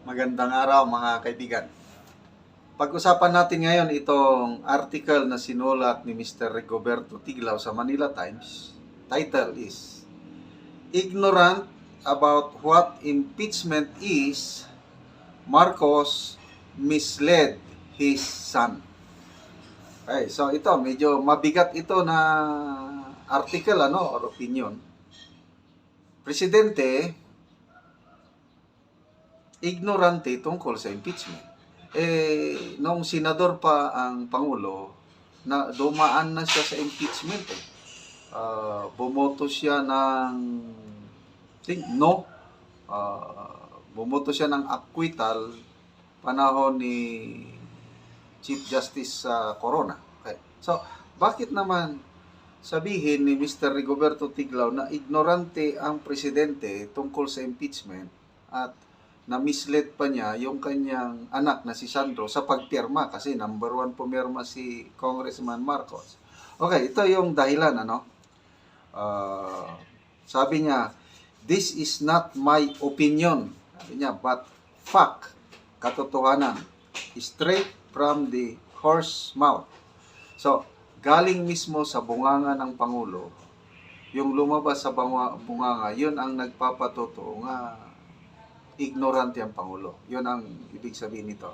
Magandang araw mga kaibigan. Pag-usapan natin ngayon itong article na sinulat ni Mr. Rigoberto Tiglao sa Manila Times. Title is, Ignorant about what impeachment is, Marcos misled his son. Okay, so ito, medyo mabigat ito na article or opinion. Presidente, ignorante tungkol sa impeachment. Nung senador pa ang Pangulo, na dumaan na siya sa impeachment. Bumoto siya ng no. Bumoto siya ng acquittal panahon ni Chief Justice Corona. Okay. So, bakit naman sabihin ni Mr. Rigoberto Tiglao na ignorante ang presidente tungkol sa impeachment at na-misled pa niya yung kanyang anak na si Sandro sa pagpirma kasi number 1 pumirma si Congressman Marcos. Okay, ito yung dahilan, sabi niya, this is not my opinion. Sabi niya, but fact, katotohanan, straight from the horse mouth. So, galing mismo sa bunganga ng Pangulo, yung lumabas sa bunganga, yun ang nagpapatotoo nga ignorante ang Pangulo. Yun ang ibig sabihin nito.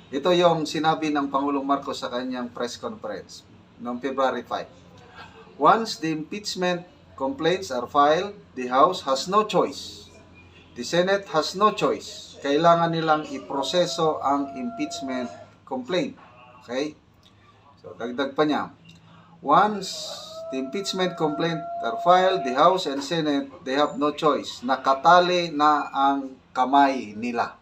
Ito yung sinabi ng Pangulong Marcos sa kanyang press conference noong February 5. Once the impeachment complaints are filed, the House has no choice. The Senate has no choice. Kailangan nilang iproseso ang impeachment complaint. Okay? So, dagdag pa niya. Once the impeachment complaint are filed, the House and Senate, they have no choice. Nakatali na ang kamay nila.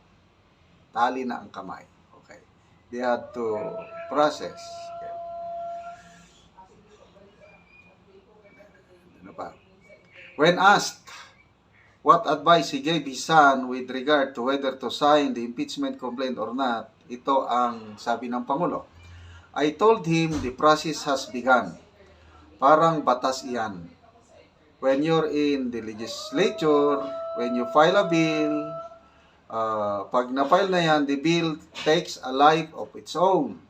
Tali na ang kamay. Okay. They had to process. Okay. Ano pa? When asked what advice he gave his son with regard to whether to sign the impeachment complaint or not, ito ang sabi ng Pangulo. I told him the process has begun. Parang batas iyan. When you're in the legislature, when you file a bill, pag na-file na yan, the bill takes a life of its own.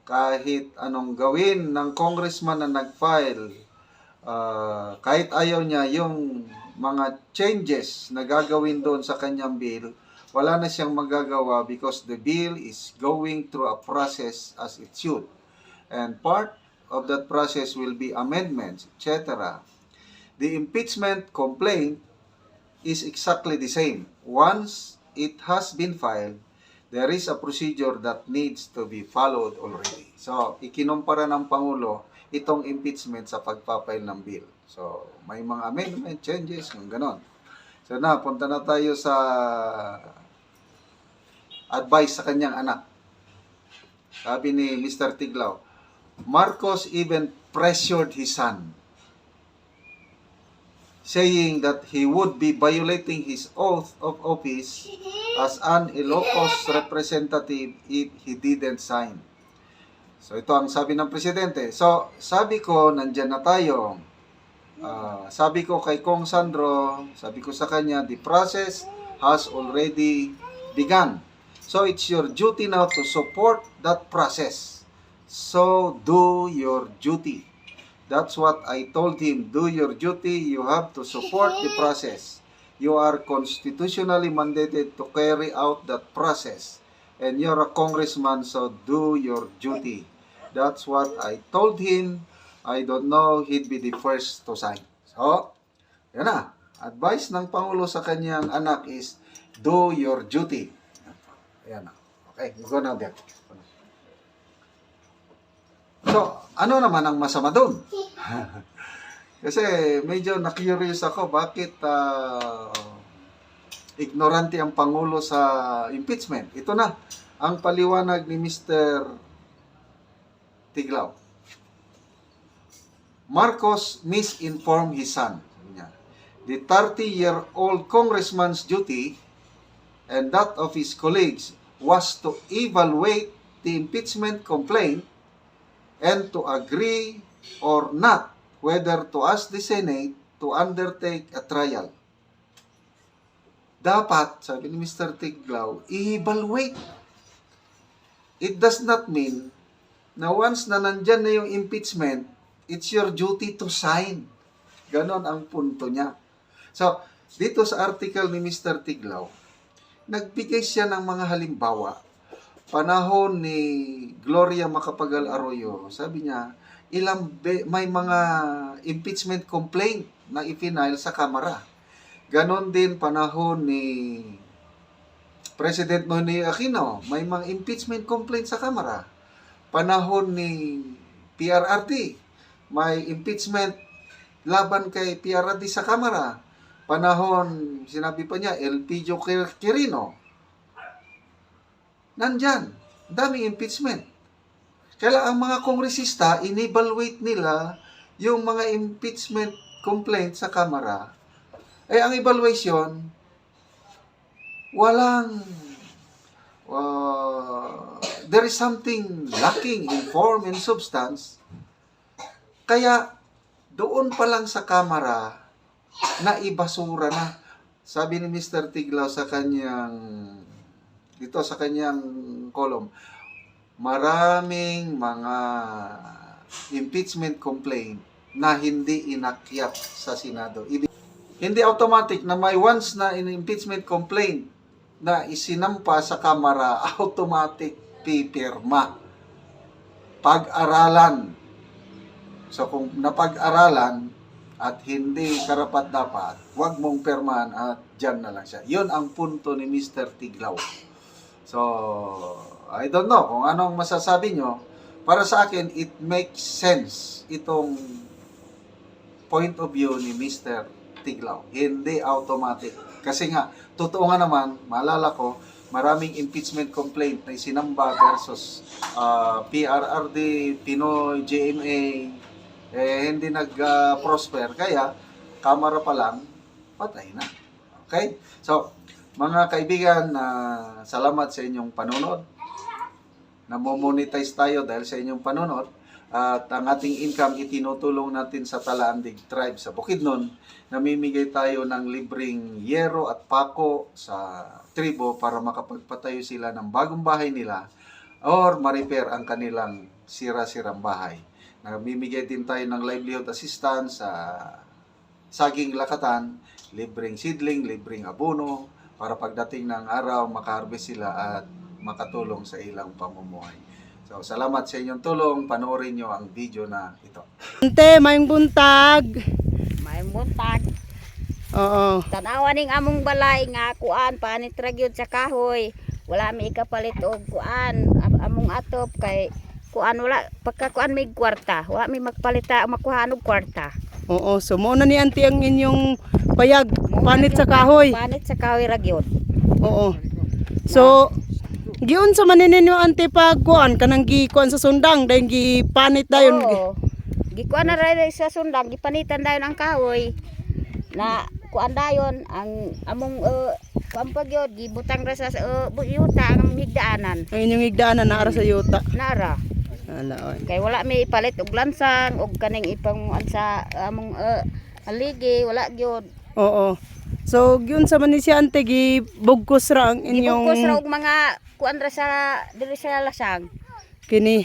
Kahit anong gawin ng congressman na nag-file, kahit ayaw niya yung mga changes na gagawin doon sa kanyang bill, wala na siyang magagawa because the bill is going through a process as it should. And part of that process will be amendments, etc. The impeachment complaint is exactly the same. Once it has been filed, there is a procedure that needs to be followed already. So, ikinumpara ng Pangulo itong impeachment sa pagpapile ng bill. So, may mga amendment, changes, yung ganon. So, punta na tayo sa advice sa kanyang anak. Sabi ni Mr. Tiglao, Marcos even pressured his son, saying that he would be violating his oath of office as an Ilocos representative if he didn't sign. So ito ang sabi ng presidente. So sabi ko, nandyan na tayo. Sabi ko kay Kong Sandro, sabi ko sa kanya, the process has already begun. So it's your duty now to support that process. So, do your duty. That's what I told him. Do your duty. You have to support the process. You are constitutionally mandated to carry out that process. And you're a congressman, so do your duty. That's what I told him. I don't know he'd be the first to sign. So, yan na. Advice ng Pangulo sa kanyang anak is, do your duty. Yan na. Okay, go now there. So, ano naman ang masama doon? Kasi medyo na-curious ako bakit ignorante ang Pangulo sa impeachment. Ito na ang paliwanag ni Mr. Tiglao. Marcos misinformed his son. The 30-year-old congressman's duty and that of his colleagues was to evaluate the impeachment complaint and to agree or not whether to ask the Senate to undertake a trial. dapat, sabi ni Mr. Tiglaw, i-evaluate. It does not mean na once na nandyan na yung impeachment, it's your duty to sign. Ganon ang punto niya. So, dito sa article ni Mr. Tiglaw, nagbigay siya ng mga halimbawa. Panahon ni Gloria Macapagal Arroyo, sabi niya, may mga impeachment complaint na ipinail sa Kamara. Ganon din panahon ni President Noynoy Aquino, may mga impeachment complaint sa Kamara. Panahon ni PRRD, may impeachment laban kay PRRD sa Kamara. Panahon, sinabi pa niya, Elpidio Quirino, nandyan, daming impeachment. Kaya ang mga kongresista, in-evaluate nila yung mga impeachment complaint sa Kamara. Ang evaluation, there is something lacking in form and substance. Kaya, doon pa lang sa Kamara, na ibasura na. Sabi ni Mr. Tiglaw sa kanyang column, maraming mga impeachment complaint na hindi inakyat sa Senado. Hindi automatic na may once na impeachment complaint na isinampa sa Kamara, automatic pipirma. Pag-aralan. So kung napag-aralan at hindi karapat-dapat, huwag mong pirmahan at dyan na lang siya. Yun ang punto ni Mr. Tiglaw. So, I don't know kung anong masasabi nyo. Para sa akin, it makes sense itong point of view ni Mr. Tiglaw. Hindi automatic. Kasi nga, totoo nga naman, maalala ko, maraming impeachment complaint na isinamba versus PRRD, Pinoy, GMA, hindi nag-prosper. Kaya, Kamara pa lang, patay na. Okay? So, mga kaibigan, salamat sa inyong panonood. Namo-monetize tayo dahil sa inyong panonood. At ang ating income itinutulong natin sa Talaandig Tribe sa Bukidnon. Namimigay tayo ng libreng yero at pako sa tribo para makapagpatayo sila ng bagong bahay nila or ma-repair ang kanilang sira-sirang bahay. Namimigay din tayo ng livelihood assistance sa saging lakatan, libreng seedling, libreng abono para pagdating ng araw makaharvest sila at makatulong sa ilang pamumuhay. So, salamat sa inyong tulong. Panoorin nyo ang video na ito. Ante, mayong buntag. Mayong buntag. Oo. Tanawa ning among balay nga kuan panit ra gyud sa kahoy. Wala mi ikapalit og kuan among atop kay kuan wala pagka kuan may kwarta. Wala mi magpalita makuha og kwarta. Oo, so mo na ni auntie ang inyong payag panit sa kahoy. Panit sa kahoy ra gyud. Oo. So giun sa maninin yung ante pag kuan kanang gikuan sa sundang dahil gipanit dayon. Oo. Gikuan na ra sa sundang gipanitan dayon ang kahoy. Na kuan dayon ang among pampagyod gibutang ra sa yuta ang higdaanan. Ang inyong higdaanan naara sa yuta. Nara. Ala oy. Kay wala mi ipalit og lansang og kaning ipang sa among haligi wala gyud. Oo. So giun sa man ni si ante gibugkos ra ang inyong Gibugkos ra og mga kuan ra sa diri sa lasang. kining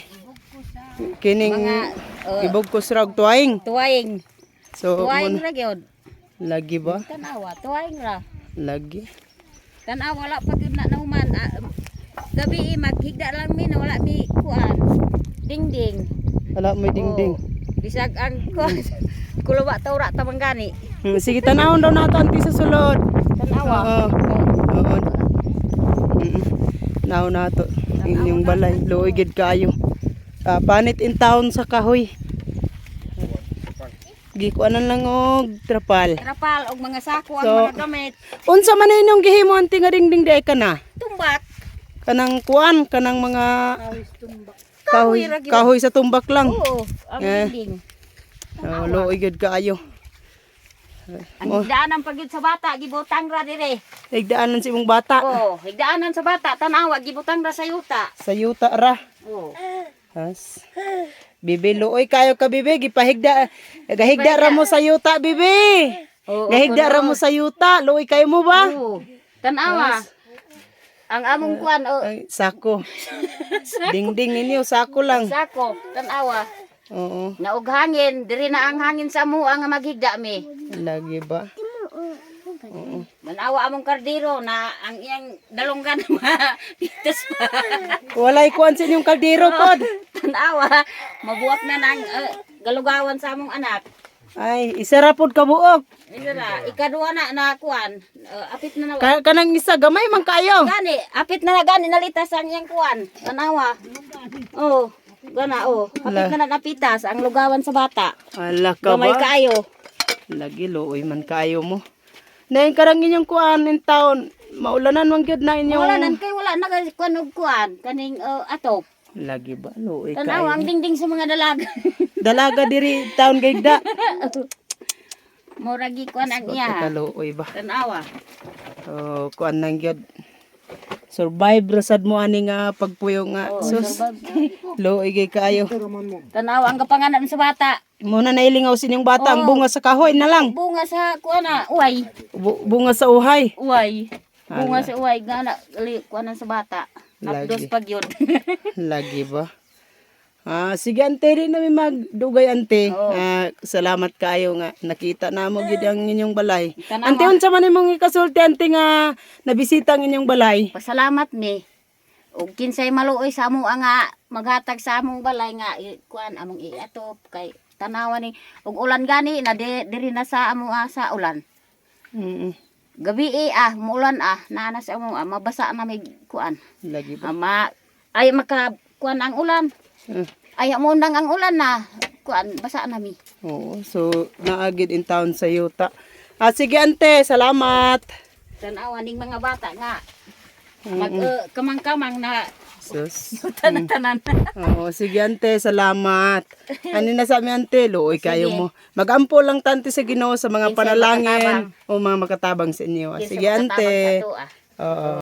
Mga gibugkos ra og tuwaing. tuwaing. So Tuwaing mo ra gyud. lagi ba? Tanawa, tuwaing ra. Lagi. Tanawa wala pa gyud na nahuman. Gabi maghigda lang mi na wala mi kuan. Dingding. Wala may dingding. Bisag ang kuan. Kulawa tawra tamang gani. Sige tanawon daw nato anti sa sulod. Tanawa. Oo. Oo. Now nato inyong balay luigid kayo. Panit in town sa kahoy. Gikuanan lang og trapal. Trapal og mga sako ang So, mga gamit. Unsa man inyong gihimo anti nga dingding day kana? Tumbak. Kanang kuan kanang mga Kahoy ra gyud. kahoy sa tumbak lang. Oo, ang dingding. Luigid kayo. Ang higdaanan pag yun sa bata, gibutang ra dire. Higdaanan si imong bata. Oo, higdaanan sa bata, tanawa, gibutang ra sa yuta. Sa yuta ra. Oo. Has. Bibi luoy kayo ka bibi gipahigda gahigda ra mo sa yuta bibi. Oo, Gahigda ra mo sa yuta luoy kayo mo ba? Oo. Tanawa. Ang among kuan Ay, sako. Dingding ninyo, sako lang. sako, tanawa. Oo. Naog hangin, diri na ang hangin sa mo ang maghigda mi. Lagi ba? Manawa among kardiro na ang iyang dalonggan pitas pa. Walay kuan sa inyong kaldero pod. Tanawa, mabuwak na nang galugawan sa among anak. Ay, isa ra pod kabuok. Ira, ikaduha na kuan. Apit na Kanang isa gamay man kayo. gani, apit na gani nalitas ang iyang kuan. Tanawa. Oh, gana apit na napitas ang lugawan sa bata. Ala ka Gamay ba? kaayo. Lagi looy man kayo mo. Naing karang inyong kuan in taon. Maulanan man gyud na inyong. Wala nan kay wala na kuan og kuan kaning atop. Lagi ba looy Tanawa kayo. ang dingding sa mga dalaga. Dalaga diri taon gayda. Muragi kuan ang iya. Kalooy ba? Tanawa. Oh, kuan nang gyud. Survive rasad mo ani nga pagpuyo nga. Sus. Looy gay kayo. Tanawa ang kapanganan sa bata. Muna nailingaw sinyong bata ang bunga sa kahoy na lang. Bunga sa kuan uway. Bunga sa uhay. Uway. Bunga sa uway gana kuanan sa bata. Napdos Lagi. pag yun. Lagi ba? Sige ante rin namin magdugay ante. Salamat kayo nga nakita na mo gid ang inyong balay. Tanawa. Ante unsa man imong ikasulti ante nga nabisita ang inyong balay? Pasalamat mi. Og kinsay maluoy sa amo nga maghatag sa among balay nga kuan among iatop kay tanawa ni og ulan gani na diri na sa amo sa ulan. Gabi muulan nana sa amo mabasa na may kuan. Lagi ba? Ay maka kuan ang ulan. Ay mo nang ang ulan na kuan basa na mi. Oo, so naagid in town sa yuta. Sige ante, salamat. Tanawa ning mga bata nga mag kamang-kamang na Sus. tanan-tanan. Oo, sige ante, salamat. Ano na sa amin ante, looy kayo mo. Magampo lang tante sa Ginoo sa mga Kinsay panalangin makatabang. o mga makatabang sa inyo. Kinsa Sige makatabang ante. sa tuwa. Oo.